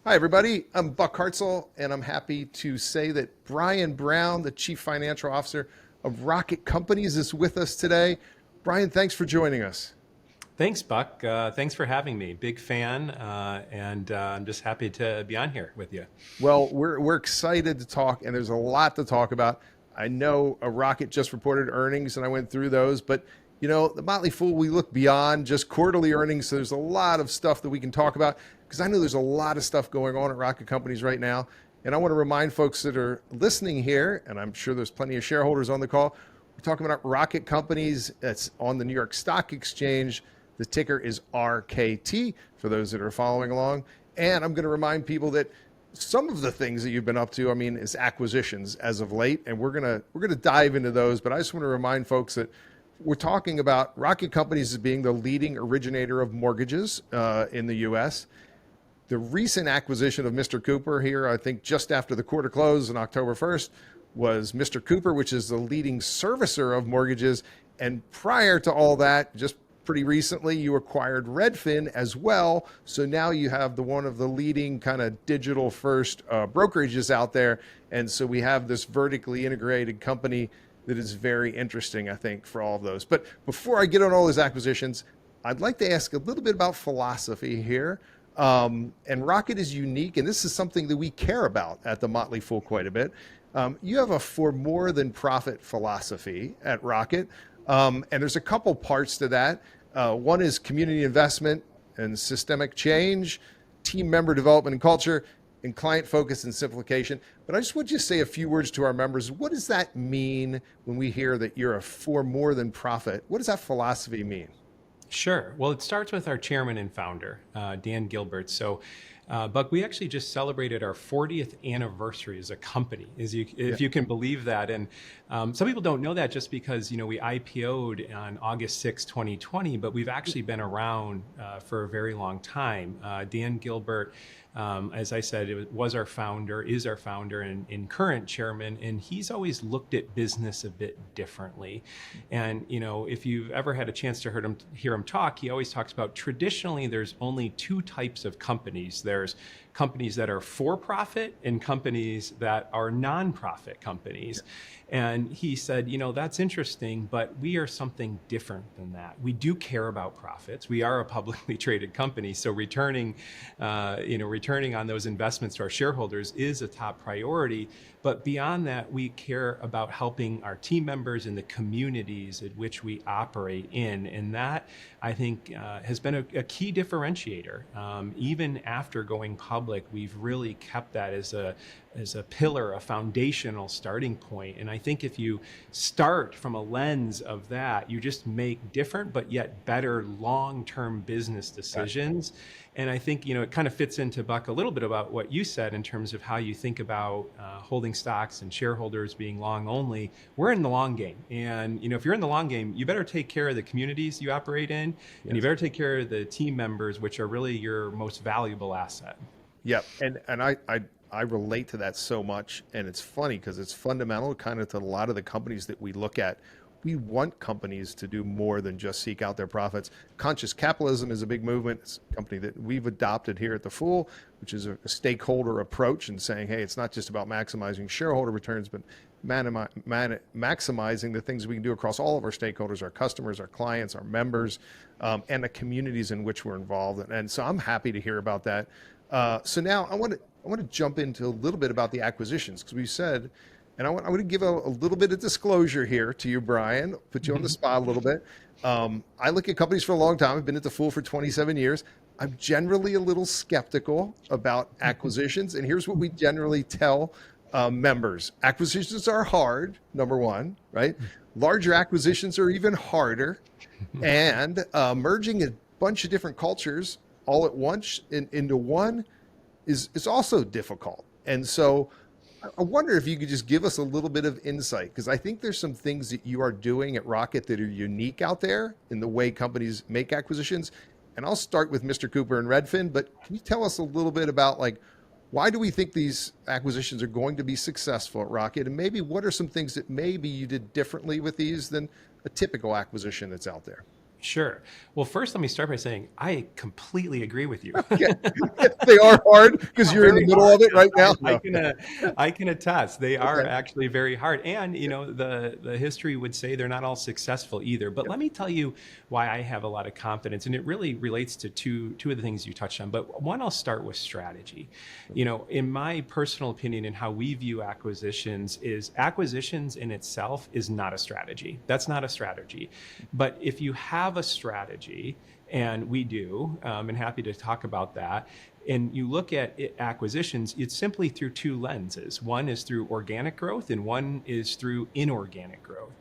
Hi, everybody. I'm Buck Hartzell, and I'm happy to say that Brian Brown, the Chief Financial Officer of Rocket Companies, is with us today. Brian, thanks for joining us. Thanks, Buck. Thanks for having me. Big fan, and I'm just happy to be on here with you. Well, we're excited to talk, and there's a lot to talk about. I know a Rocket just reported earnings, and I went through those, but you know, the Motley Fool, we look beyond just quarterly earnings, so there's a lot of stuff that we can talk about, because I know there's a lot of stuff going on at Rocket Companies right now, and I want to remind folks that are listening here, and I'm sure there's plenty of shareholders on the call, we're talking about Rocket Companies. That's on the New York Stock Exchange. The ticker is RKT for those that are following along. And I'm going to remind people that some of the things that you've been up to, I mean, is acquisitions as of late, and we're gonna dive into those. But I just want to remind folks that we're talking about Rocket Companies as being the leading originator of mortgages in the U.S. The recent acquisition of Mr. Cooper here, I think just after the quarter close on October 1st, was Mr. Cooper, which is the leading servicer of mortgages. And prior to all that, just pretty recently, you acquired Redfin as well. So now you have one of the leading kind of digital first brokerages out there. And so we have this vertically integrated company that is very interesting, I think, for all of those. But before I get on all those acquisitions, I'd like to ask a little bit about philosophy here. And Rocket is unique, and this is something that we care about at the Motley Fool quite a bit. You have a for more than profit philosophy at Rocket. And there's a couple parts to that. One is community investment and systemic change, team member development and culture, and client focus and simplification. But I just want you to say a few words to our members. What does that mean when we hear that you're a for more than profit? What does that philosophy mean? Sure. Well, it starts with our chairman and founder, Dan Gilbert. So, Buck, we actually just celebrated our 40th anniversary as a company, if you can believe that. And some people don't know that just because, you know, we IPO'd on August 6, 2020, but we've actually been around for a very long time. Dan Gilbert, as I said, was our founder, is our founder and current chairman, and he's always looked at business a bit differently. And, you know, if you've ever had a chance to hear him talk, he always talks about traditionally there's only two types of companies. There's companies that are for-profit and companies that are non-profit companies. And he said, you know, that's interesting, but we are something different than that. We do care about profits. We are a publicly traded company, so returning on those investments to our shareholders is a top priority. But beyond that, we care about helping our team members in the communities at which we operate in. And that, I think, has been a key differentiator. Even after going public, we've really kept that as a pillar, a foundational starting point. And I think if you start from a lens of that, you just make different but yet better long-term business decisions. And I think, you know, it kind of fits into, Buck, a little bit about what you said in terms of how you think about holding stocks and shareholders being long only. We're in the long game. And, you know, if you're in the long game, you better take care of the communities you operate in, and you better take care of the team members, which are really your most valuable asset. Yep. And I relate to that so much. And it's funny because it's fundamental kind of to a lot of the companies that we look at. We want companies to do more than just seek out their profits. Conscious capitalism is a big movement. It's a company that we've adopted here at The Fool, which is a stakeholder approach and saying, hey, it's not just about maximizing shareholder returns, but maximizing the things we can do across all of our stakeholders, our customers, our clients, our members, and the communities in which we're involved. And so I'm happy to hear about that. So now I want to jump into a little bit about the acquisitions, because we said, and I want to give a little bit of disclosure here to you, Brian, put you on the spot a little bit. I look at companies for a long time. I've been at The Fool for 27 years. I'm generally a little skeptical about acquisitions. And here's what we generally tell members. Acquisitions are hard, number one, right? Larger acquisitions are even harder. And merging a bunch of different cultures all at once into one is also difficult. And so I wonder if you could just give us a little bit of insight, because I think there's some things that you are doing at Rocket that are unique out there in the way companies make acquisitions. And I'll start with Mr. Cooper and Redfin, but can you tell us a little bit about, like, why do we think these acquisitions are going to be successful at Rocket? And maybe what are some things that maybe you did differently with these than a typical acquisition that's out there? Sure. Well, first, let me start by saying I completely agree with you. Yeah, they are hard because you're in the Very middle hard. of it Yes, right now. No. I can attest. They are Okay. actually very hard. And, the history would say they're not all successful either. But Yep. let me tell you why I have a lot of confidence. And it really relates to two of the things you touched on. But one, I'll start with strategy. In my personal opinion and how we view acquisitions is acquisitions in itself is not a strategy. That's not a strategy. But if you have a strategy, and we do, and happy to talk about that. And you look at acquisitions, it's simply through two lenses. One is through organic growth, and one is through inorganic growth.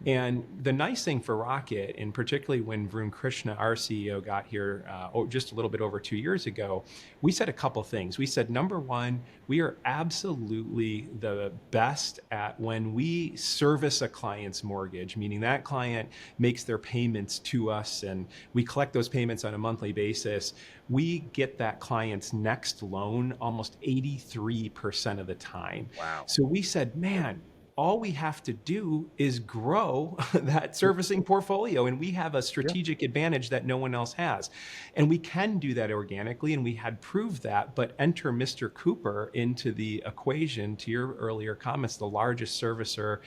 And the nice thing for Rocket, and particularly when Varun Krishna, our CEO, got here just a little bit over 2 years ago, we said a couple things. We said, number one, we are absolutely the best at when we service a client's mortgage, meaning that client makes their payments to us and we collect those payments on a monthly basis. We get that client's next loan almost 83% of the time. Wow. So we said, man, all we have to do is grow that servicing portfolio, and we have a strategic advantage that no one else has. And we can do that organically, and we had proved that, but enter Mr. Cooper into the equation, to your earlier comments, the largest servicer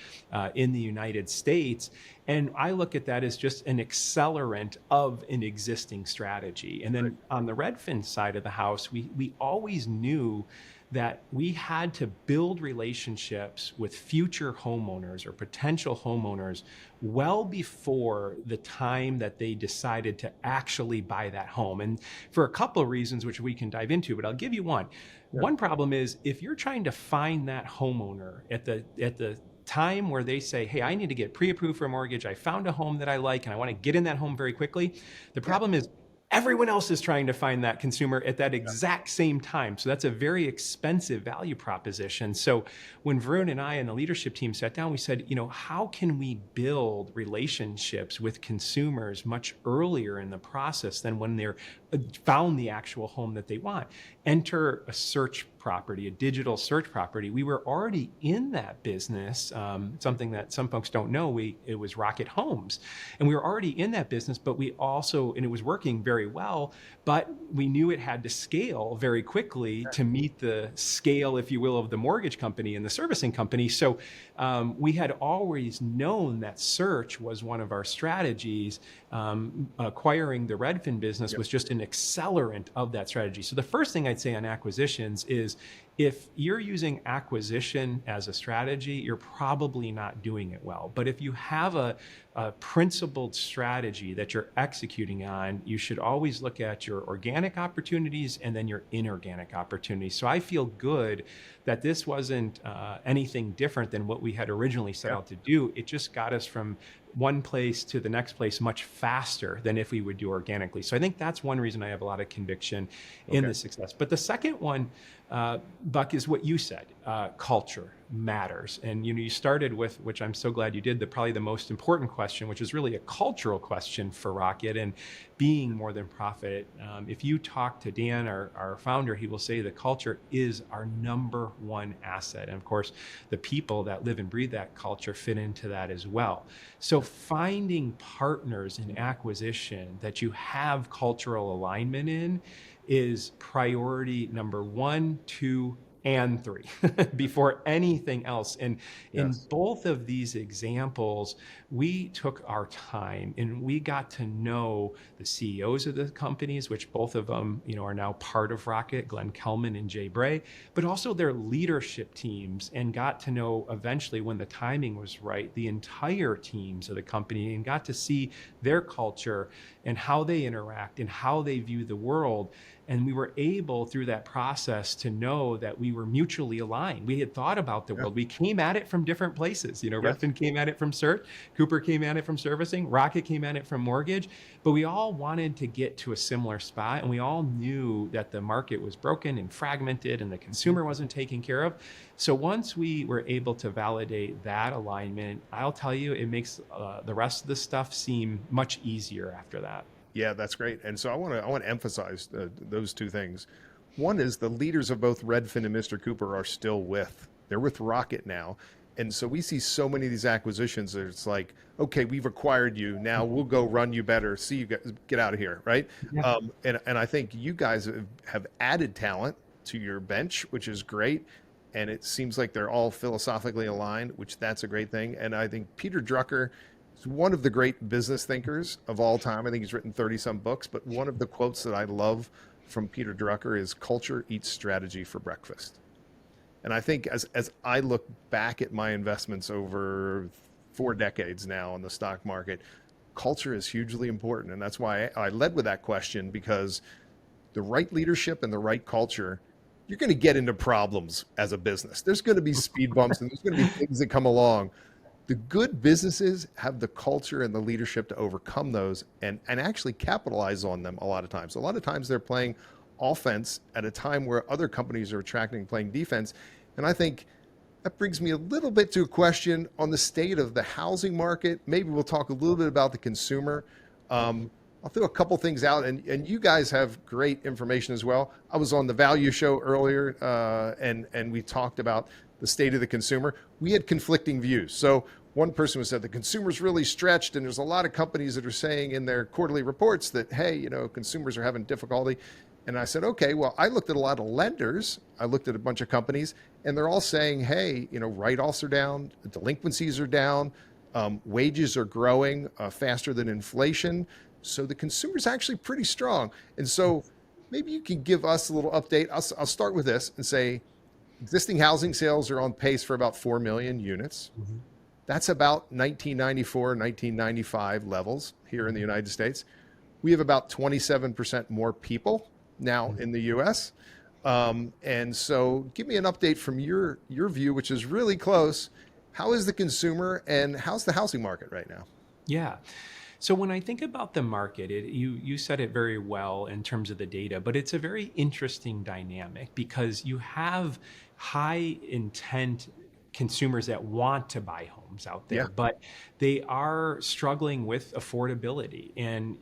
in the United States. And I look at that as just an accelerant of an existing strategy. And then on the Redfin side of the house, we always knew that we had to build relationships with future homeowners or potential homeowners well before the time that they decided to actually buy that home. And for a couple of reasons, which we can dive into, but I'll give you one. Yeah. One problem is if you're trying to find that homeowner at the time where they say, hey, I need to get pre-approved for a mortgage. I found a home that I like and I want to get in that home very quickly. The problem is everyone else is trying to find that consumer at that exact same time. So that's a very expensive value proposition. So when Varun and I and the leadership team sat down, we said, how can we build relationships with consumers much earlier in the process than when they're found the actual home that they want? Enter a search property, a digital search property. We were already in that business, something that some folks don't know, it was Rocket Homes. And we were already in that business, but we also, and it was working very well, but we knew it had to scale very quickly to meet the scale, if you will, of the mortgage company and the servicing company. So we had always known that search was one of our strategies. Acquiring the Redfin business was just an accelerant of that strategy. So the first thing I'd say on acquisitions is if you're using acquisition as a strategy, you're probably not doing it well. But if you have a principled strategy that you're executing on, you should always look at your organic opportunities and then your inorganic opportunities. So I feel good that this wasn't anything different than what we had originally set out to do. It just got us from one place to the next place much faster than if we would do organically. So I think that's one reason I have a lot of conviction in the success. But the second one, Buck, is what you said. Culture matters. And you started with, which I'm so glad you did, probably the most important question, which is really a cultural question for Rocket and being more than profit. If you talk to Dan, our founder, he will say the culture is our number one asset. And of course, the people that live and breathe that culture fit into that as well. So finding partners in acquisition that you have cultural alignment in is priority number 1, 2, and 3 before anything else. And in both of these examples, we took our time and we got to know the CEOs of the companies, which both of them, are now part of Rocket, Glenn Kelman and Jay Bray, but also their leadership teams, and got to know eventually, when the timing was right, the entire teams of the company, and got to see their culture and how they interact and how they view the world. And we were able, through that process, to know that we were mutually aligned. We had thought about the world. We came at it from different places. Redfin came at it from search, Cooper came at it from servicing, Rocket came at it from mortgage, but we all wanted to get to a similar spot. And we all knew that the market was broken and fragmented and the consumer wasn't taken care of. So once we were able to validate that alignment, I'll tell you, it makes the rest of the stuff seem much easier after that. Yeah, that's great. And so I want to emphasize those two things. One is the leaders of both Redfin and Mr. Cooper are still they're with Rocket now. And so we see so many of these acquisitions that it's like, okay, we've acquired you. Now we'll go run you better. See you guys, get out of here, right? Yeah. And I think you guys have added talent to your bench, which is great. And it seems like they're all philosophically aligned, which that's a great thing. And I think Peter Drucker is one of the great business thinkers of all time. I think he's written 30 some books, but one of the quotes that I love from Peter Drucker is culture eats strategy for breakfast. And I think as I look back at my investments over 4 decades now in the stock market, culture is hugely important. And that's why I led with that question, because the right leadership and the right culture, you're going to get into problems as a business. There's going to be speed bumps and there's going to be things that come along. The good businesses have the culture and the leadership to overcome those and actually capitalize on them a lot of times. A lot of times they're playing offense at a time where other companies are attracting playing defense. And I think that brings me a little bit to a question on the state of the housing market. Maybe we'll talk a little bit about the consumer. I'll throw a couple things out, and you guys have great information as well. I was on the Value Show earlier, and we talked about the state of the consumer. We had conflicting views. So one person said the consumer's really stretched, and there's a lot of companies that are saying in their quarterly reports that, hey, consumers are having difficulty. And I said, okay, well, I looked at a lot of lenders. I looked at a bunch of companies, and they're all saying, hey, write-offs are down, delinquencies are down, wages are growing faster than inflation. So the consumer's actually pretty strong. And so maybe you can give us a little update. I'll start with this and say existing housing sales are on pace for about 4 million units. Mm-hmm. That's about 1994, 1995 levels here in the United States. We have about 27% more people now in the US. And so give me an update from your view, which is really close. How is the consumer and how's the housing market right now? Yeah. So when I think about the market, you said it very well in terms of the data, but it's a very interesting dynamic because you have high intent consumers that want to buy homes out there, but they are struggling with affordability. And,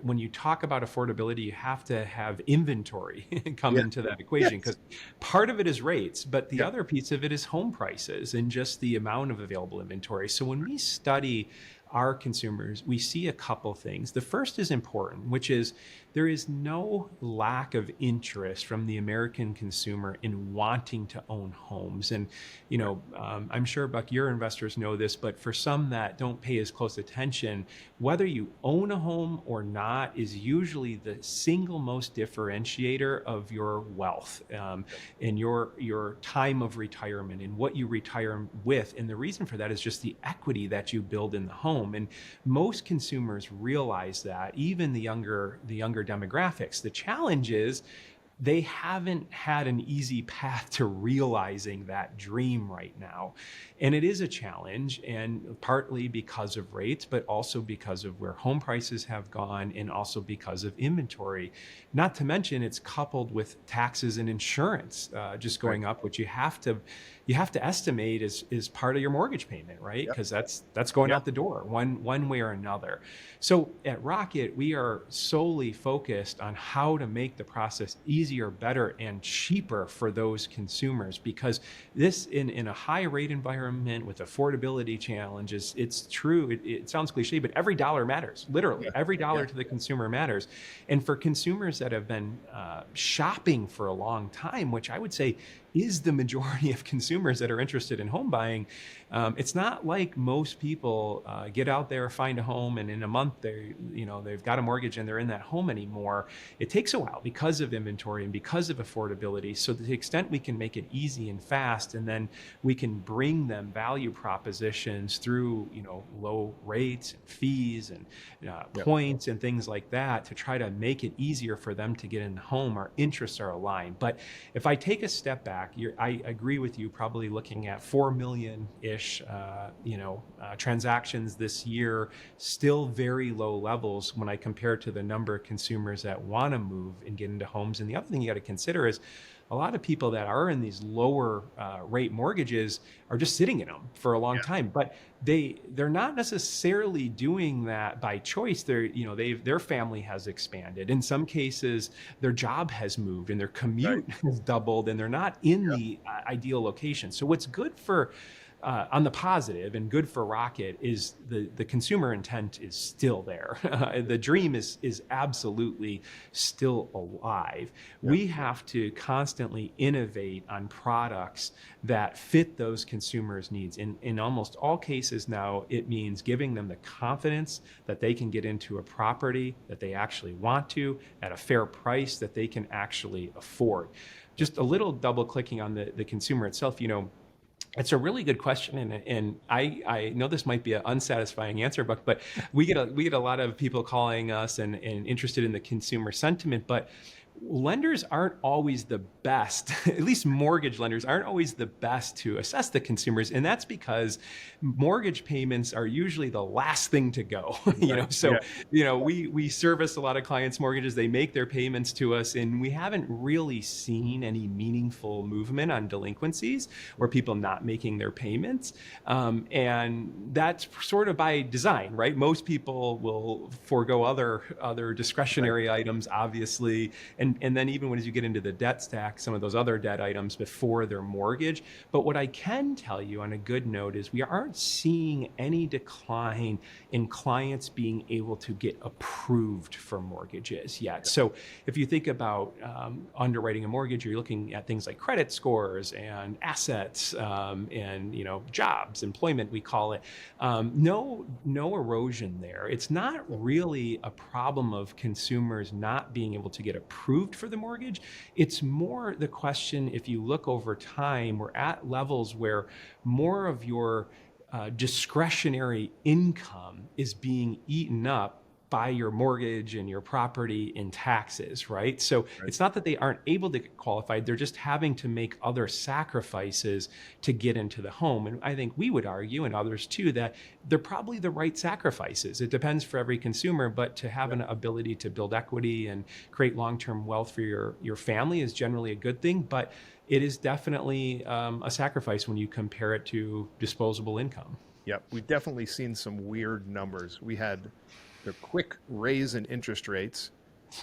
when you talk about affordability, you have to have inventory come into that equation because part of it is rates, but the other piece of it is home prices and just the amount of available inventory. So when we study our consumers, we see a couple things. The first is important, which is there is no lack of interest from the American consumer in wanting to own homes. And, I'm sure, Buck, your investors know this, but for some that don't pay as close attention, whether you own a home or not is usually the single most differentiator of your wealth and your time of retirement and what you retire with. And the reason for that is just the equity that you build in the home. And most consumers realize that, even the younger demographics. The challenge is they haven't had an easy path to realizing that dream right now. And it is a challenge, and partly because of rates, but also because of where home prices have gone and also because of inventory. Not to mention it's coupled with taxes and insurance just going up, which you have to estimate is part of your mortgage payment, right? Because that's going out the door one way or another. So at Rocket, we are solely focused on how to make the process easier, better, and cheaper for those consumers, because this in a high rate environment with affordability challenges, it's true. It sounds cliche, but every dollar matters. Literally, every dollar to the consumer matters. And for consumers that have been shopping for a long time, which I would say is the majority of consumers that are interested in home buying, it's not like most people get out there, find a home, and in a month they've got a mortgage and they're in that home anymore. It takes a while because of inventory and because of affordability. So to the extent we can make it easy and fast, and then we can bring them value propositions through low rates and fees and points and things like that to try to make it easier for them to get in the home, our interests are aligned. But if I take a step back, I agree with you, probably looking at 4 million-ish, transactions this year, still very low levels when I compare to the number of consumers that want to move and get into homes. And the other thing you got to consider is a lot of people that are in these lower rate mortgages are just sitting in them for a long time, but they're not necessarily doing that by choice. Their family has expanded. In some cases, their job has moved and their commute has doubled, and they're not in the ideal location. So what's good for on the positive and good for Rocket is the consumer intent is still there. The dream is absolutely still alive. Yeah. We have to constantly innovate on products that fit those consumers' needs. In almost all cases now, it means giving them the confidence that they can get into a property that they actually want to at a fair price that they can actually afford. Just a little double clicking on the consumer itself, it's a really good question, and I know this might be an unsatisfying answer, but we get a lot of people calling us and interested in the consumer sentiment, but lenders aren't always the best, at least mortgage lenders aren't always the best to assess the consumers. And that's because mortgage payments are usually the last thing to go. We service a lot of clients' mortgages, they make their payments to us, and we haven't really seen any meaningful movement on delinquencies or people not making their payments. And that's sort of by design, right? Most people will forego other discretionary items, obviously, and then even as you get into the debt stack, some of those other debt items before their mortgage. But what I can tell you on a good note is we aren't seeing any decline in clients being able to get approved for mortgages yet. So if you think about underwriting a mortgage, you're looking at things like credit scores and assets and jobs, employment, we call it. No erosion there. It's not really a problem of consumers not being able to get approved for the mortgage. It's more the question, if you look over time, we're at levels where more of your discretionary income is being eaten up by your mortgage and your property in taxes, right? So it's not that they aren't able to get qualified, they're just having to make other sacrifices to get into the home. And I think we would argue, and others too, that they're probably the right sacrifices. It depends for every consumer, but to have an ability to build equity and create long-term wealth for your family is generally a good thing, but it is definitely a sacrifice when you compare it to disposable income. Yep, we've definitely seen some weird numbers. We had the quick raise in interest rates,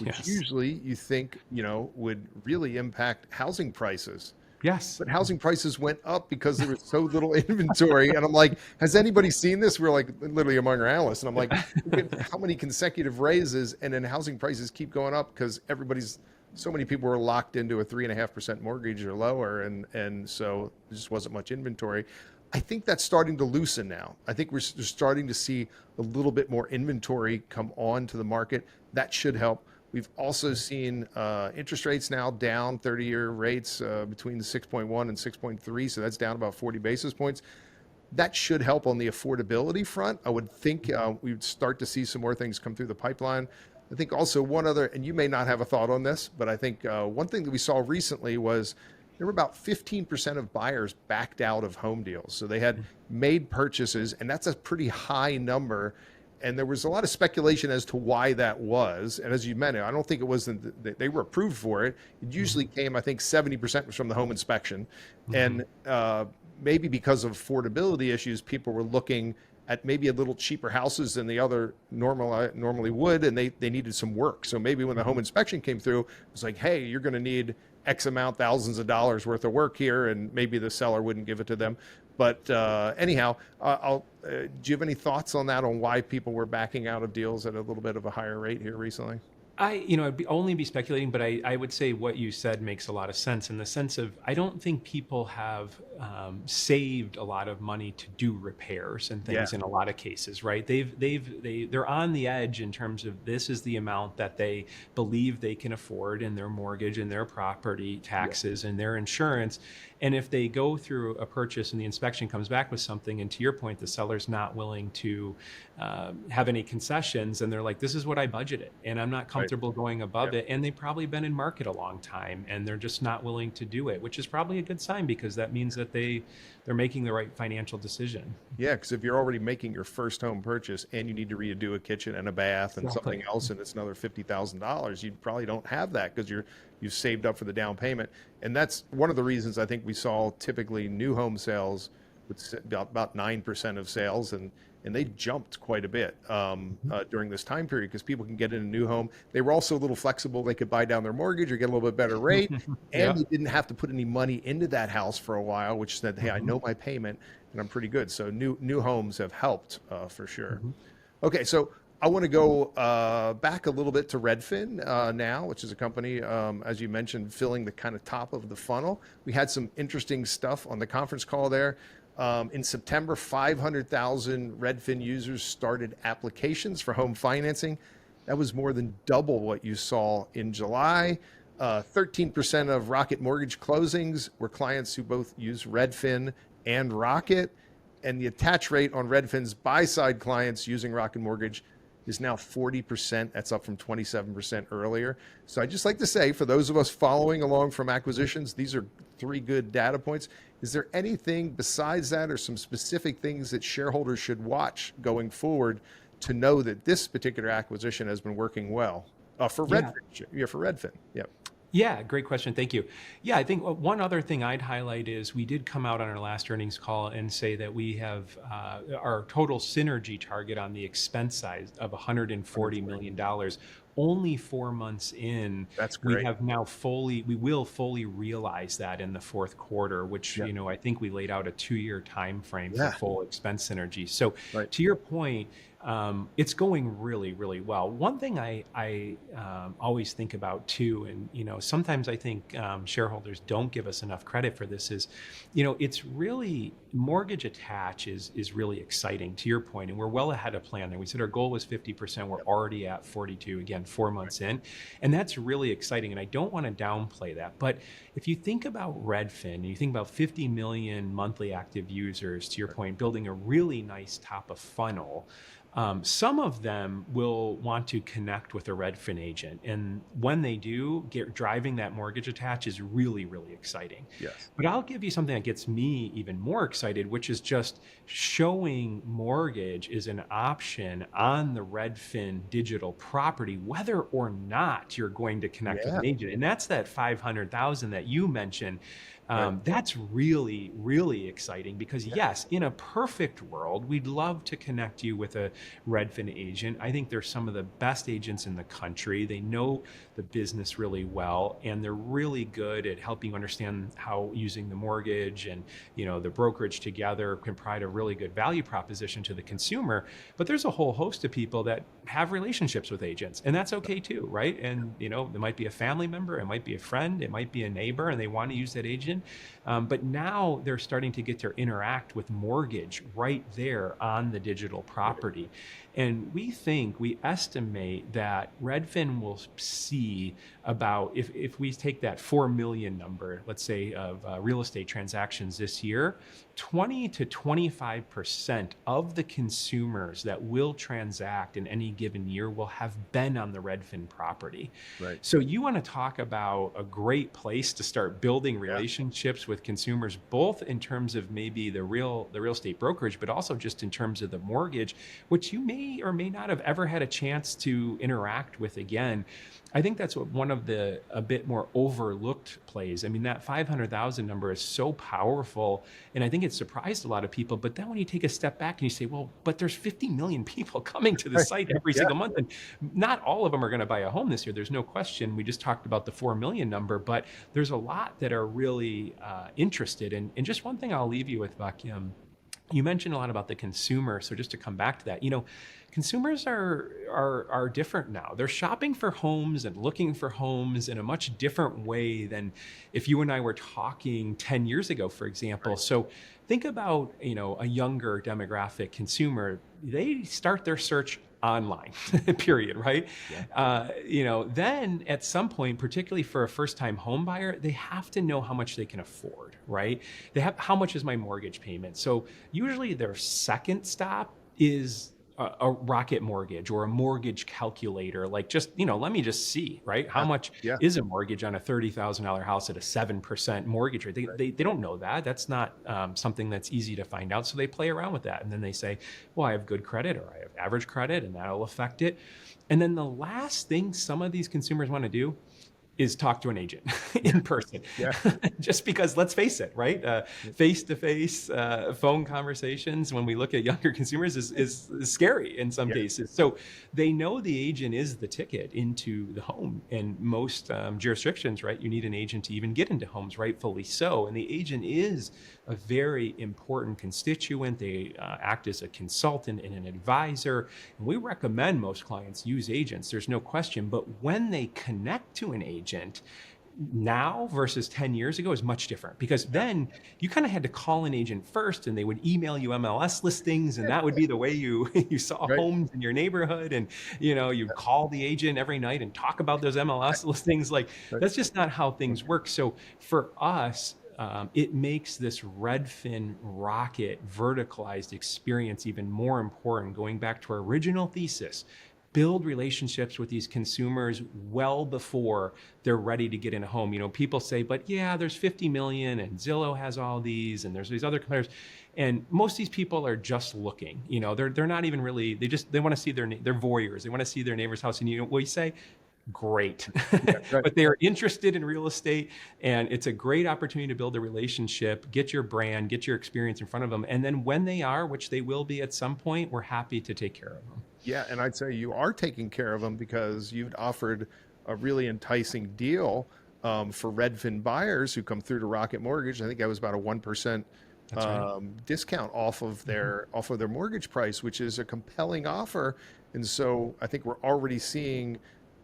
which usually you think, would really impact housing prices. Yes. But housing prices went up because there was so little inventory. And I'm like, has anybody seen this? We're like literally among our analysts. And I'm like, how many consecutive raises and then housing prices keep going up because so many people were locked into a 3.5% mortgage or lower. And so there just wasn't much inventory. I think that's starting to loosen now. I think we're starting to see a little bit more inventory come on to the market. That should help. We've also seen interest rates now down, 30-year rates between 6.1 and 6.3. So that's down about 40 basis points. That should help on the affordability front. I would think we would start to see some more things come through the pipeline. I think also one other, and you may not have a thought on this, but I think one thing that we saw recently was there were about 15% of buyers backed out of home deals. So they had made purchases, and that's a pretty high number. And there was a lot of speculation as to why that was. And as you mentioned, I don't think it was that they were approved for it. It usually came, I think 70% was from the home inspection. And maybe because of affordability issues, people were looking at maybe a little cheaper houses than the other normally would, and they needed some work. So maybe when the home inspection came through, it was like, hey, you're going to need X amount, thousands of dollars worth of work here, and maybe the seller wouldn't give it to them. But anyhow, do you have any thoughts on that, on why people were backing out of deals at a little bit of a higher rate here recently? I'd only be speculating, but I would say what you said makes a lot of sense in the sense of, I don't think people have saved a lot of money to do repairs and things in a lot of cases, right? They're on the edge in terms of this is the amount that they believe they can afford in their mortgage and their property taxes and their insurance. And if they go through a purchase and the inspection comes back with something, and to your point, the seller's not willing to have any concessions, and they're like, this is what I budgeted, and I'm not comfortable going above it. And they've probably been in market a long time, and they're just not willing to do it, which is probably a good sign, because that means that they're making the right financial decision. Yeah, because if you're already making your first home purchase and you need to redo a kitchen and a bath and something else, and it's another $50,000, you probably don't have that because you've saved up for the down payment. And that's one of the reasons I think we saw typically new home sales with about 9% of sales, and and they jumped quite a bit during this time period because people can get in a new home. They were also a little flexible. They could buy down their mortgage or get a little bit better rate, and Yeah. they didn't have to put any money into that house for a while, which said, hey, I know my payment and I'm pretty good. So new homes have helped for sure. Okay, so I want to go back a little bit to Redfin now, which is a company, as you mentioned, filling the kind of top of the funnel. We had some interesting stuff on the conference call there. In September, 500,000 Redfin users started applications for home financing. That was more than double what you saw in July. 13% of Rocket Mortgage closings were clients who both use Redfin and Rocket. And the attach rate on Redfin's buy-side clients using Rocket Mortgage is now 40%. That's up from 27% earlier. So I just like to say, for those of us following along from acquisitions, these are 3 good data points. Is there anything besides that or some specific things that shareholders should watch going forward to know that this particular acquisition has been working well for Redfin? Yeah, for Redfin. Yep. Yeah, great question. Thank you. Yeah, I think one other thing I'd highlight is we did come out on our last earnings call and say that we have our total synergy target on the expense side of $140 million. Only 4 months in, That's we great. have now we will fully realize that in the fourth quarter, which, I think we laid out a 2-year time frame for full expense synergy. So to your point, it's going really, really well. One thing I always think about too, and sometimes I think shareholders don't give us enough credit for this, is it's really mortgage attach is really exciting to your point, and we're well ahead of plan there. We said our goal was 50%. We're already at 42. Again, 4 months in, and that's really exciting. And I don't want to downplay that, but if you think about Redfin, and you think about 50 million monthly active users, to your point, building a really nice top of funnel. Some of them will want to connect with a Redfin agent. And when they do, driving that mortgage attach is really, really exciting. Yes. But I'll give you something that gets me even more excited, which is just showing mortgage is an option on the Redfin digital property, whether or not you're going to connect with an agent. And that's that 500,000 that you mentioned. That's really, really exciting because yes, in a perfect world, we'd love to connect you with a Redfin agent. I think they're some of the best agents in the country. They know the business really well, and they're really good at helping you understand how using the mortgage and the brokerage together can provide a really good value proposition to the consumer. But there's a whole host of people that have relationships with agents, and that's okay too, right? And there might be a family member, it might be a friend, it might be a neighbor, and they want to use that agent. But now they're starting to get to interact with mortgage right there on the digital property. And we estimate that Redfin will see about, if we take that 4 million number, let's say, of real estate transactions this year, 20 to 25% of the consumers that will transact in any given year will have been on the Redfin property. Right. So you want to talk about a great place to start building relationships with consumers, both in terms of maybe the real estate brokerage, but also just in terms of the mortgage, which you may or may not have ever had a chance to interact with again. I think that's one of the a bit more overlooked plays. I mean, that 500,000 number is so powerful, and I think it surprised a lot of people. But then when you take a step back and you say, well, but there's 50 million people coming to the site every single month, and not all of them are going to buy a home this year. There's no question. We just talked about the 4 million number, but there's a lot that are really interested. And just one thing I'll leave you with, Buck. You mentioned a lot about the consumer. So just to come back to that, consumers are different now. They're shopping for homes and looking for homes in a much different way than if you and I were talking 10 years ago, for example. Right. So think about, a younger demographic consumer. They start their search online, period, right? Yeah. Then at some point, particularly for a first-time home buyer, they have to know how much they can afford, right? How much is my mortgage payment? So usually their second stop is a Rocket Mortgage or a mortgage calculator. Like, let me just see, right? How much is a mortgage on a $30,000 house at a 7% mortgage rate? They don't know that. That's not something that's easy to find out. So they play around with that. And then they say, well, I have good credit or I have average credit, and that'll affect it. And then the last thing some of these consumers want to do is talk to an agent in person. Yeah. Just because, let's face it, right? Face-to-face phone conversations when we look at younger consumers is scary in some Yeah. cases. So they know the agent is the ticket into the home. And most jurisdictions, right, you need an agent to even get into homes, rightfully so. And the agent is a very important constituent. They act as a consultant and an advisor. And we recommend most clients use agents, there's no question. But when they connect to an agent, now versus 10 years ago is much different, because then you kind of had to call an agent first and they would email you MLS listings, and that would be the way you you saw Right. homes in your neighborhood. And you'd call the agent every night and talk about those MLS listings. Like, Right. that's just not how things work. So for us, it makes this Redfin Rocket verticalized experience even more important. Going back to our original thesis, build relationships with these consumers well before they're ready to get in a home. People say, but yeah, there's 50 million and Zillow has all these and there's these other competitors. And most of these people are just looking, they're not even really, they want to see they're voyeurs. They want to see their neighbor's house. And what you say? Great. Yeah, right. But they are interested in real estate, and it's a great opportunity to build a relationship, get your brand, get your experience in front of them. And then when they are, which they will be at some point, we're happy to take care of them. Yeah, and I'd say you are taking care of them because you've offered a really enticing deal for Redfin buyers who come through to Rocket Mortgage. I think that was about a 1% That's right. discount off of their mortgage price, which is a compelling offer. And so I think we're already seeing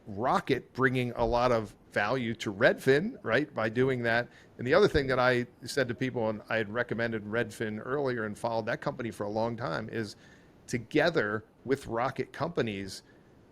Rocket bringing a lot of value to Redfin, right, by doing that. And the other thing that I said to people, and I had recommended Redfin earlier and followed that company for a long time, is together with Rocket companies,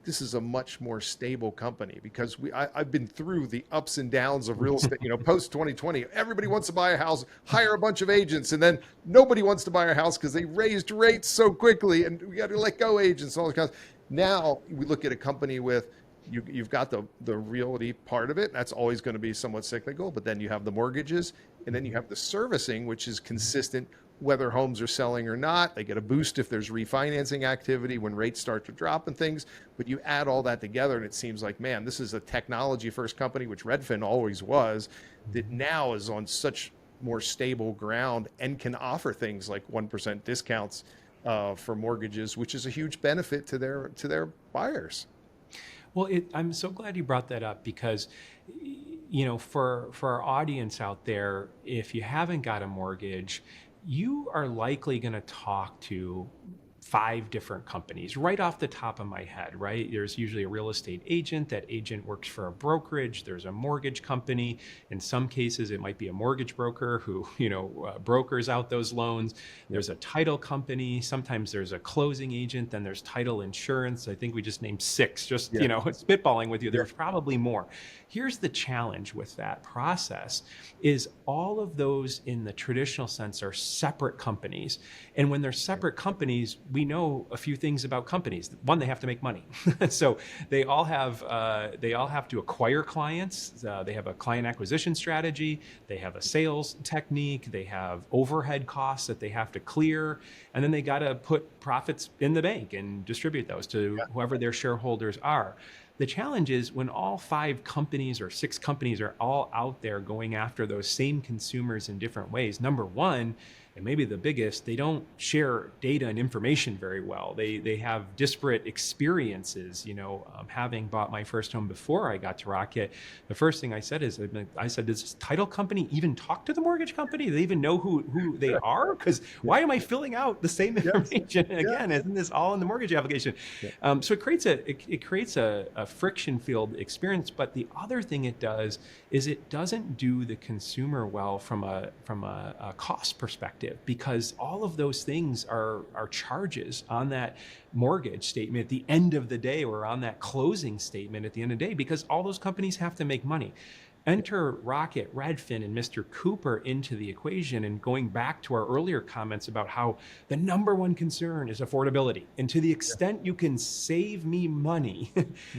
this is a much more stable company, because I've been through the ups and downs of real estate, post 2020. Everybody wants to buy a house, hire a bunch of agents, and then nobody wants to buy a house because they raised rates so quickly and we got to let go agents and all that kind of. Now we look at a company with, you've got the realty part of it. That's always going to be somewhat cyclical, but then you have the mortgages, and then you have the servicing, which is consistent whether homes are selling or not. They get a boost if there's refinancing activity when rates start to drop and things. But you add all that together, and it seems like, man, this is a technology first company, which Redfin always was, that now is on such more stable ground and can offer things like 1% discounts for mortgages, which is a huge benefit to their buyers. Well, I'm so glad you brought that up, because, for our audience out there, if you haven't got a mortgage, you are likely going to talk to 5 different companies right off the top of my head, right? There's usually a real estate agent. That agent works for a brokerage. There's a mortgage company. In some cases, it might be a mortgage broker who, brokers out those loans. There's a title company. Sometimes there's a closing agent. Then there's title insurance. I think we just named 6, just, spitballing with you. There's probably more. Here's the challenge with that process is all of those in the traditional sense are separate companies. And when they're separate companies, we know a few things about companies. One, they have to make money. So they all have to acquire clients. They have a client acquisition strategy. They have a sales technique. They have overhead costs that they have to clear. And then they got to put profits in the bank and distribute those to whoever their shareholders are. The challenge is when all 5 companies or 6 companies are all out there going after those same consumers in different ways. Number one, and maybe the biggest, they don't share data and information very well. They have disparate experiences. Having bought my first home before I got to Rocket, the first thing I said is, does this title company even talk to the mortgage company? Do they even know who they are? Because why am I filling out the same information again? Isn't this all in the mortgage application? So it creates a friction-filled experience. But the other thing it does is it doesn't do the consumer well from a cost perspective, because all of those things are charges on that mortgage statement at the end of the day, or on that closing statement at the end of the day, because all those companies have to make money. Enter Rocket, Redfin, and Mr. Cooper into the equation. And going back to our earlier comments about how the number one concern is affordability. And to the extent you can save me money,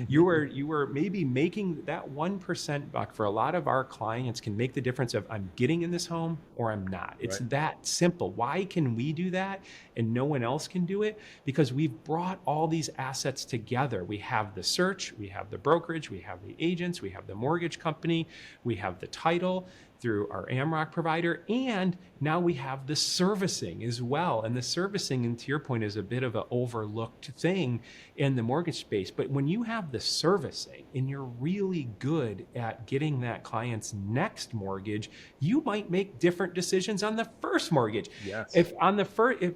you are maybe making that 1%, Buck, for a lot of our clients can make the difference of I'm getting in this home or I'm not. It's that simple. Why can we do that and no one else can do it? Because we've brought all these assets together. We have the search, we have the brokerage, we have the agents, we have the mortgage company, we have the title through our AMROC provider, and now we have the servicing as well. And the servicing, and to your point, is a bit of an overlooked thing in the mortgage space. But when you have the servicing and you're really good at getting that client's next mortgage, you might make different decisions on the first mortgage. Yes. If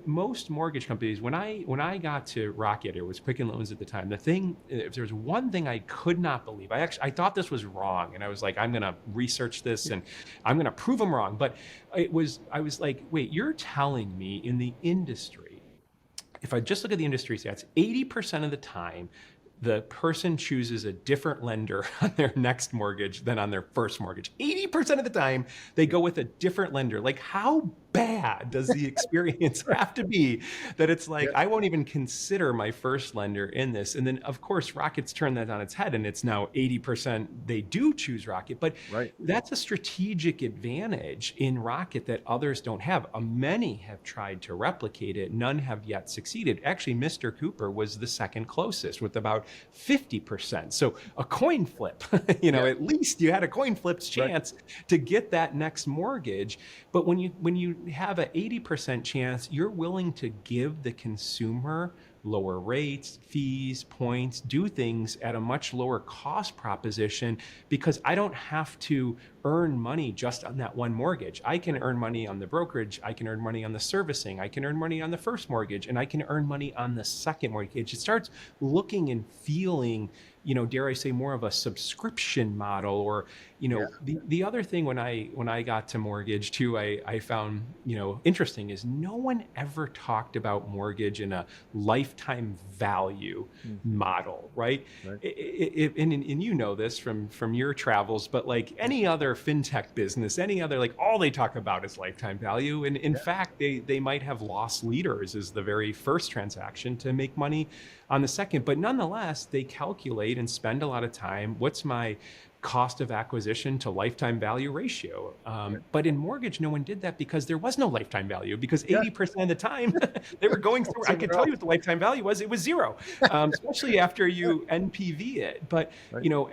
most mortgage companies, when I got to Rocket, it was Quicken Loans at the time. If there was one thing I could not believe, I thought this was wrong, and I was like, I'm going to research this and I'm going to prove them wrong. But I was like, wait, you're telling me in the industry, if I just look at the industry stats, 80% of the time, the person chooses a different lender on their next mortgage than on their first mortgage. 80% of the time, they go with a different lender. Like, how bad does the experience have to be that it's like, I won't even consider my first lender in this? And then, of course, Rocket's turned that on its head, and it's now 80% they do choose Rocket. But that's a strategic advantage in Rocket that others don't have. Many have tried to replicate it. None have yet succeeded. Actually, Mr. Cooper was the second closest with about 50%. So a coin flip, at least you had a coin flip's chance to get that next mortgage. But when you have an 80% chance, you're willing to give the consumer lower rates, fees, points, do things at a much lower cost proposition, because I don't have to earn money just on that one mortgage. I can earn money on the brokerage, I can earn money on the servicing, I can earn money on the first mortgage, and I can earn money on the second mortgage. It starts looking and feeling, dare I say, more of a subscription model. Or, the other thing when I got to mortgage too, I found, interesting is no one ever talked about mortgage in a lifetime value model, right? And you know this from your travels, but like any other fintech business, any other, like, all they talk about is lifetime value. And in fact, they might have lost leaders as the very first transaction to make money on the second. But nonetheless, they calculate and spend a lot of time. What's my cost of acquisition to lifetime value ratio? But in mortgage, no one did that because there was no lifetime value, because 80% of the time they were going through, I could tell you what the lifetime value was. It was zero, especially after you NPV it. But,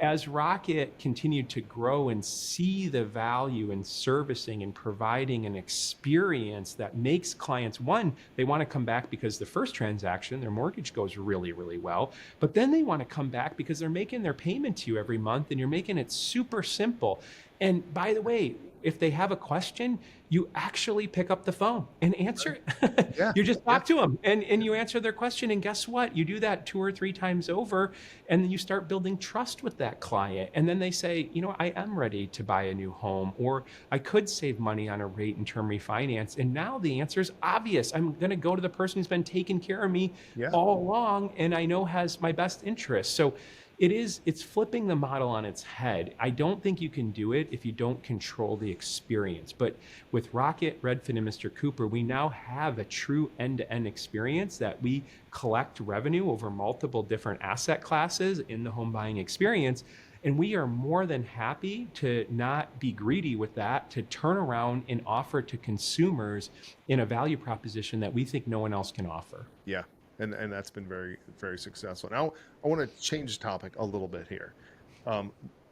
as Rocket continued to grow and see the value in servicing and providing an experience that makes clients, one, they want to come back because the first transaction, their mortgage goes really, really well. But then they want to come back because they're making their payment to you every month, and you're making it super simple. And by the way, if they have a question, you actually pick up the phone and answer it. You just talk to them and you answer their question. And guess what? You do that 2 or 3 times over, and then you start building trust with that client. And then they say, I am ready to buy a new home, or I could save money on a rate and term refinance. And now the answer is obvious. I'm going to go to the person who's been taking care of me all along, and I know has my best interest. So it's flipping the model on its head. I don't think you can do it if you don't control the experience. But with Rocket, Redfin, and Mr. Cooper, we now have a true end-to-end experience that we collect revenue over multiple different asset classes in the home buying experience. And we are more than happy to not be greedy with that, to turn around and offer to consumers in a value proposition that we think no one else can offer. Yeah. And that's been very, very successful. Now, I want to change topic a little bit here.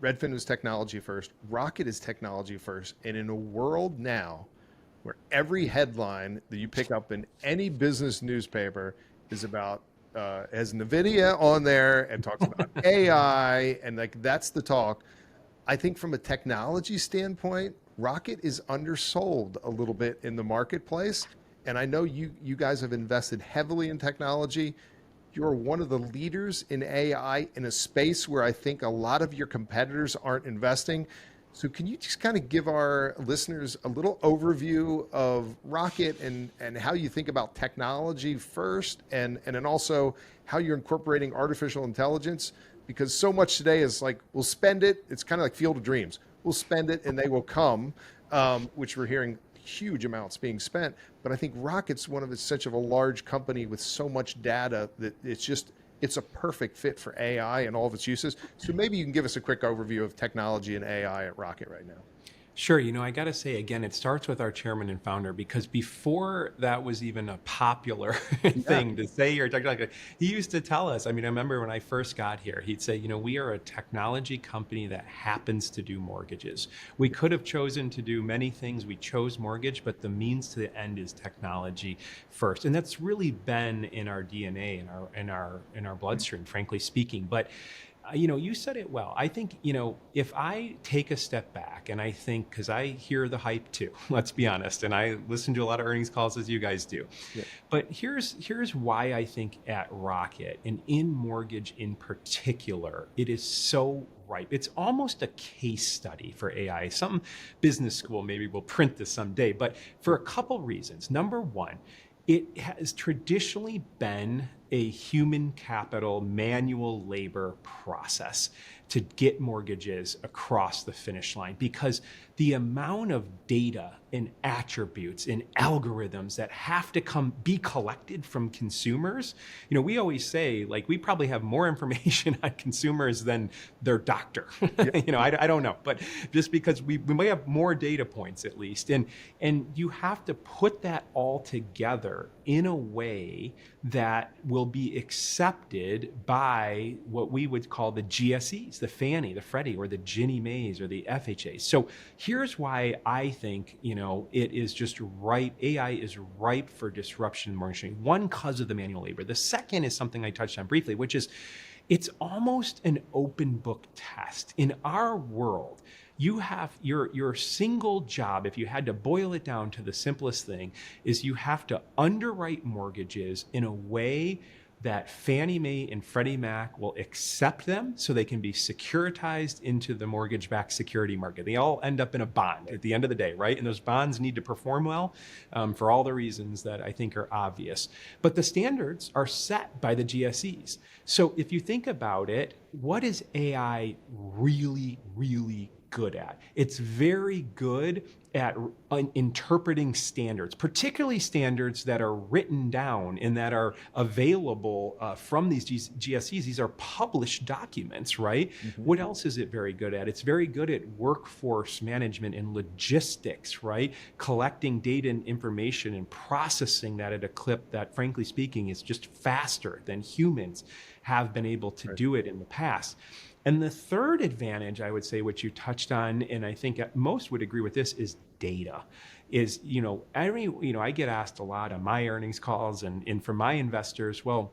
Redfin is technology first. Rocket is technology first. And in a world now where every headline that you pick up in any business newspaper is about, has NVIDIA on there and talks about AI, and like that's the talk. I think from a technology standpoint, Rocket is undersold a little bit in the marketplace. And I know you guys have invested heavily in technology. You're one of the leaders in AI in a space where I think a lot of your competitors aren't investing. So can you just kind of give our listeners a little overview of Rocket and how you think about technology first, and then also how you're incorporating artificial intelligence? Because so much today is like, we'll spend it. It's kind of like Field of Dreams. will spend it and they will come, which we're hearing huge amounts being spent. But I think Rocket's such of a large company with so much data that it's a perfect fit for AI and all of its uses. So maybe you can give us a quick overview of technology and AI at Rocket right now. Sure. I got to say, again, it starts with our chairman and founder, because before that was even a popular thing to say you're technology, he used to tell us, I remember when I first got here, he'd say, we are a technology company that happens to do mortgages. We could have chosen to do many things. We chose mortgage, but the means to the end is technology first. And that's really been in our DNA, in our bloodstream, frankly speaking. But you said it well. I think, if I take a step back and I think, because I hear the hype too, let's be honest, and I listen to a lot of earnings calls as you guys do. Yeah. But here's why I think at Rocket, and in mortgage in particular, it is so ripe. It's almost a case study for AI. Some business school maybe will print this someday, but for a couple reasons. Number one, it has traditionally been a human capital, manual labor process to get mortgages across the finish line, because the amount of data and attributes and algorithms that have to be collected from consumers. We always say, we probably have more information on consumers than their doctor. Yeah. I don't know, but just because we might have more data points at least. And you have to put that all together in a way that will be accepted by what we would call the GSEs, the Fannie, the Freddie, or the Ginnie Maes, or the FHAs. So here's why I think, it is just ripe. AI is ripe for disruption in mortgage industry. One, because of the manual labor. The second is something I touched on briefly, which is it's almost an open book test. In our world, you have your single job, if you had to boil it down to the simplest thing, is you have to underwrite mortgages in a way that Fannie Mae and Freddie Mac will accept them so they can be securitized into the mortgage-backed security market. They all end up in a bond at the end of the day, right? And those bonds need to perform well for all the reasons that I think are obvious. But the standards are set by the GSEs. So if you think about it, what is AI really, really good at? It's very good at interpreting standards, particularly standards that are written down and that are available from these GSEs. These are published documents, right? Mm-hmm. What else is it very good at? It's very good at workforce management and logistics, right? Collecting data and information and processing that at a clip that, frankly speaking, is just faster than humans have been able to do it in the past. And the third advantage, I would say, which you touched on, and I think most would agree with this, is data. I get asked a lot on my earnings calls and from my investors, well,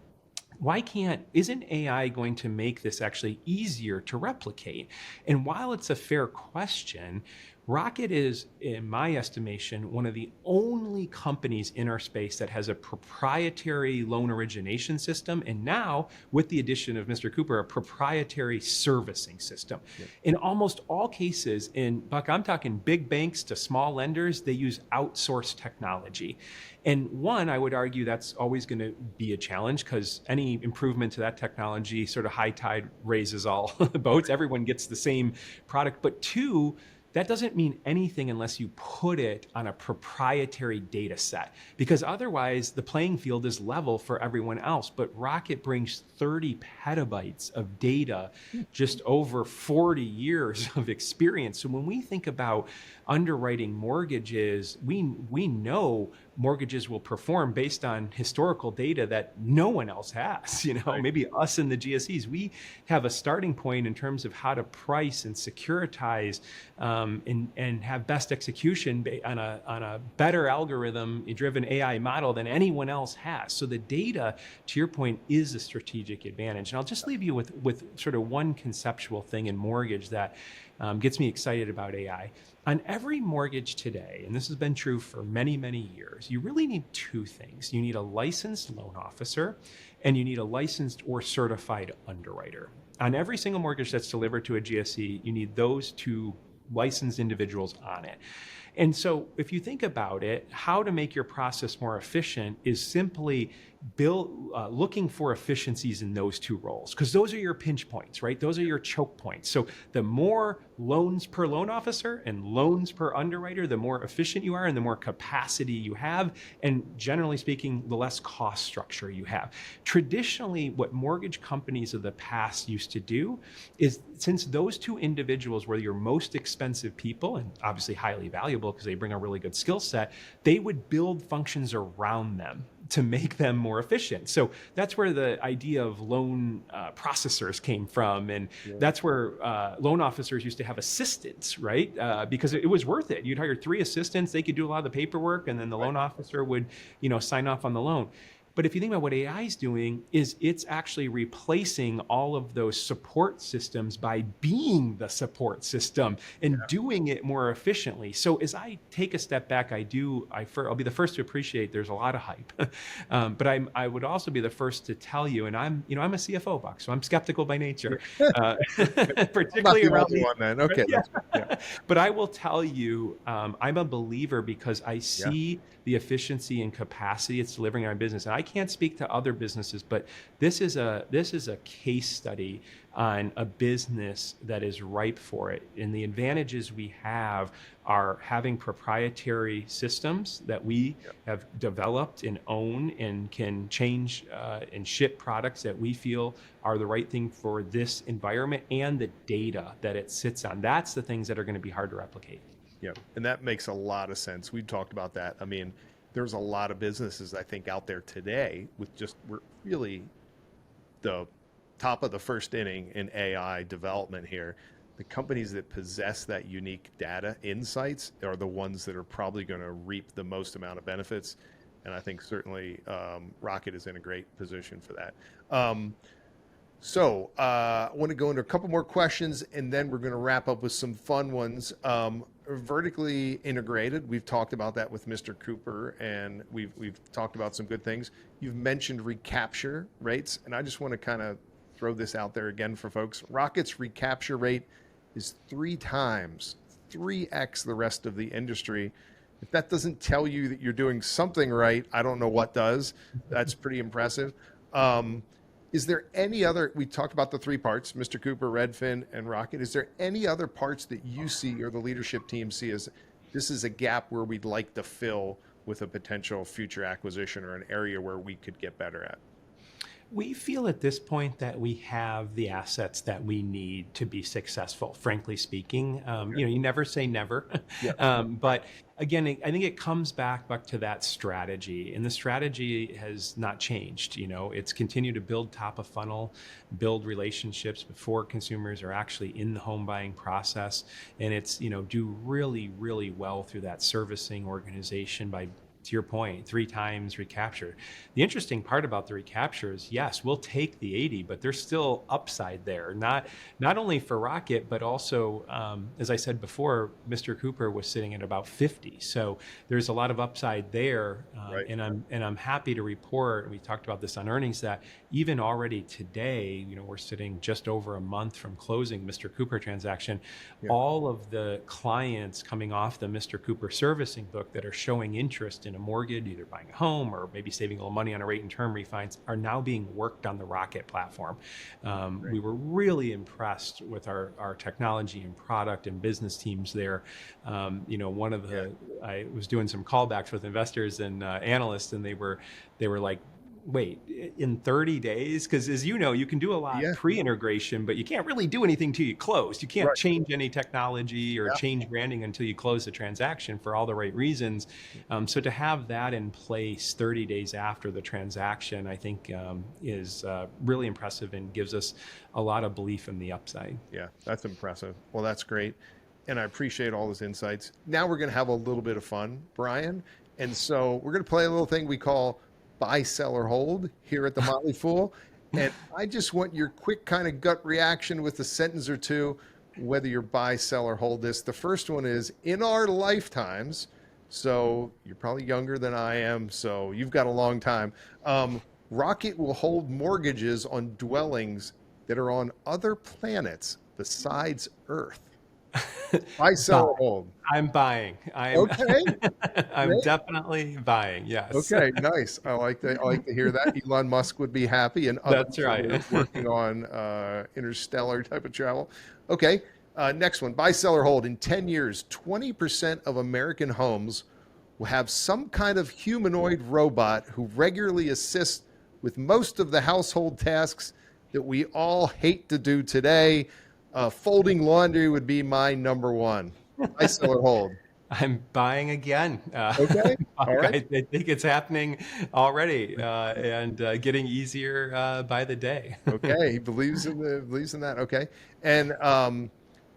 isn't AI going to make this actually easier to replicate? And while it's a fair question, Rocket is, in my estimation, one of the only companies in our space that has a proprietary loan origination system, and now, with the addition of Mr. Cooper, a proprietary servicing system. Yep. In almost all cases, Buck, I'm talking big banks to small lenders, they use outsourced technology. And one, I would argue that's always going to be a challenge, because any improvement to that technology, sort of high tide raises all the boats. Everyone gets the same product. But two, that doesn't mean anything unless you put it on a proprietary data set, because otherwise the playing field is level for everyone else. But Rocket brings 30 petabytes of data, just over 40 years of experience. So when we think about underwriting mortgages, we know mortgages will perform based on historical data that no one else has. Right. Maybe us and the GSEs, we have a starting point in terms of how to price and securitize and have best execution on a better algorithm-driven AI model than anyone else has. So the data, to your point, is a strategic advantage. And I'll just leave you with sort of one conceptual thing in mortgage that gets me excited about AI. On every mortgage today, and this has been true for many, many years, you really need two things. You need a licensed loan officer, and you need a licensed or certified underwriter. On every single mortgage that's delivered to a GSE, you need those two licensed individuals on it. And so if you think about it, how to make your process more efficient is simply looking for efficiencies in those two roles, because those are your pinch points, right? Those are your choke points. So the more loans per loan officer and loans per underwriter, the more efficient you are and the more capacity you have. And generally speaking, the less cost structure you have. Traditionally, what mortgage companies of the past used to do is, since those two individuals were your most expensive people and obviously highly valuable because they bring a really good skill set, they would build functions around them to make them more efficient. So that's where the idea of loan processors came from. And that's where loan officers used to have assistants, right? Because it was worth it. You'd hire 3 assistants, they could do a lot of the paperwork, and then the loan officer would, sign off on the loan. But if you think about what AI is doing, is it's actually replacing all of those support systems by being the support system and doing it more efficiently. So as I take a step back, I'll be the first to appreciate there's a lot of hype, but I would also be the first to tell you, and I'm a CFO, Buck, so I'm skeptical by nature, particularly around the one then. Okay. Yeah. But I will tell you, I'm a believer because I see the efficiency and capacity it's delivering in our business. And I can't speak to other businesses, but this is a case study on a business that is ripe for it. And the advantages we have are having proprietary systems that we have developed and own and can change and ship products that we feel are the right thing for this environment, and the data that it sits on. That's the things that are going to be hard to replicate. Yeah, and that makes a lot of sense. We've talked about that. I mean, there's a lot of businesses, I think, out there today with we're really the top of the first inning in AI development here. The companies that possess that unique data insights are the ones that are probably going to reap the most amount of benefits. And I think certainly Rocket is in a great position for that. So I want to go into a couple more questions, and then we're going to wrap up with some fun ones. Vertically integrated, we've talked about that with Mr. Cooper, and we've talked about some good things. You've mentioned recapture rates, and I just want to kind of throw this out there again for folks. Rocket's recapture rate is 3x the rest of the industry. If that doesn't tell you that you're doing something right, I don't know what does. That's pretty impressive. Is there any other, we talked about the 3 parts, Mr. Cooper, Redfin, and Rocket. Is there any other parts that you see or the leadership team see as this is a gap where we'd like to fill with a potential future acquisition, or an area where we could get better at? We feel at this point that we have the assets that we need to be successful, frankly speaking. You never say never. But again, I think it comes back to that strategy, and the strategy has not changed. It's continue to build top of funnel, build relationships before consumers are actually in the home buying process. And it's, do really, really well through that servicing organization by, to your point, 3x recapture. The interesting part about the recapture is, yes, we'll take the 80, but there's still upside there. Not only for Rocket, but also, as I said before, Mr. Cooper was sitting at about 50. So there's a lot of upside there. Right. And I'm happy to report, we talked about this on earnings, that even already today, we're sitting just over a month from closing Mr. Cooper transaction. All of the clients coming off the Mr. Cooper servicing book that are showing interest in a mortgage, either buying a home or maybe saving a little money on a rate and term refinance, are now being worked on the Rocket platform. We were really impressed with our technology and product and business teams there. One of the, I was doing some callbacks with investors and analysts, and they were like, wait, in 30 days? Because as you know, you can do a lot pre-integration, but you can't really do anything till you close. You can't change any technology or change branding until you close the transaction for all the right reasons. So to have that in place 30 days after the transaction, I think is really impressive and gives us a lot of belief in the upside. Yeah, that's impressive. Well, that's great. And I appreciate all those insights. Now we're going to have a little bit of fun, Brian. And so we're going to play a little thing we call buy, sell, or hold here at the Motley Fool. And I just want your quick kind of gut reaction with a sentence or two, whether you're buy, sell, or hold this. The first one is, in our lifetimes, so you're probably younger than I am, so you've got a long time, Rocket will hold mortgages on dwellings that are on other planets besides Earth. Buy, Buy. sell, or hold? I'm buying. Okay, I'm great. definitely buying. Yes. Okay, nice. I like to hear that. Elon Musk would be happy, and others That's that are right. working on interstellar type of travel. Okay, next one. Buy, sell, or hold. In 10 years, 20% of American homes will have some kind of humanoid robot who regularly assists with most of the household tasks that we all hate to do today. Folding laundry would be my number one. Buy, sell, or hold. I'm buying again. Okay, all right. I think it's happening already, and getting easier by the day. Okay, he believes in that. Okay, and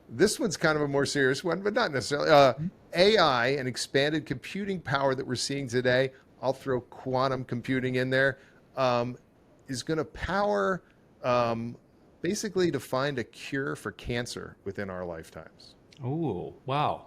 this one's kind of a more serious one, but not necessarily. AI and expanded computing power that we're seeing today. I'll throw quantum computing in there. Is going to power basically to find a cure for cancer within our lifetimes. Oh, wow.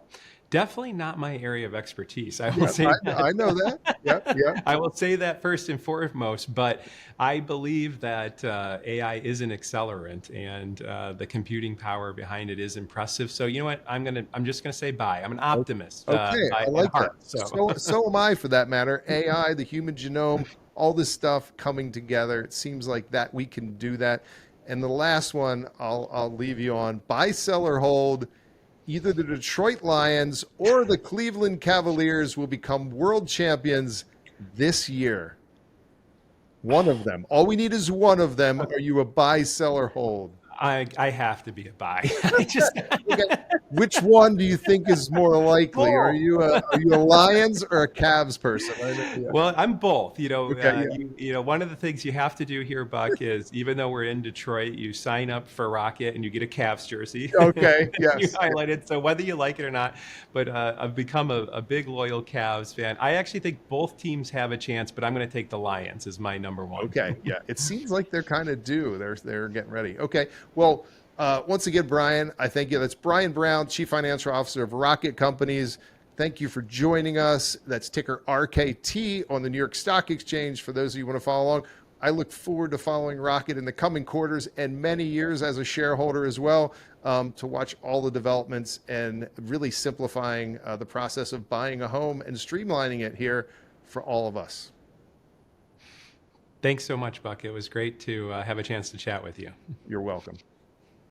Definitely not my area of expertise. I will Yeah, say that. I know that. Yep, yep. I will say that first and foremost, but I believe that AI is an accelerant, and the computing power behind it is impressive. So you know what? I'm just gonna say buy. I'm an optimist Okay, I at like that. heart. So So am I, for that matter. AI, the human genome, all this stuff coming together. It seems like that we can do that. And the last one, I'll leave you on. Buy, sell, or hold. Either the Detroit Lions or the Cleveland Cavaliers will become world champions this year. One of them. All we need is one of them. Are you a buy, sell, or hold? I have to be a buy. I just Okay. Which one do you think is more likely? both. Are you a Lions or a Cavs person? Yeah. Well, I'm both. Okay. Yeah. One of the things you have to do here, Buck, is even though we're in Detroit, you sign up for Rocket and you get a Cavs jersey. Okay. You Yes. highlighted. So whether you like it or not, but I've become a big loyal Cavs fan. I actually think both teams have a chance, but I'm going to take the Lions as my number one. Okay. Yeah. It seems like they're kind of due. They're getting ready. Okay. Well, once again, Brian, I thank you. That's Brian Brown, Chief Financial Officer of Rocket Companies. Thank you for joining us. That's ticker RKT on the New York Stock Exchange. For those of you who want to follow along, I look forward to following Rocket in the coming quarters and many years as a shareholder as well, to watch all the developments and really simplifying the process of buying a home and streamlining it here for all of us. Thanks so much, Buck. It was great to have a chance to chat with you. You're welcome.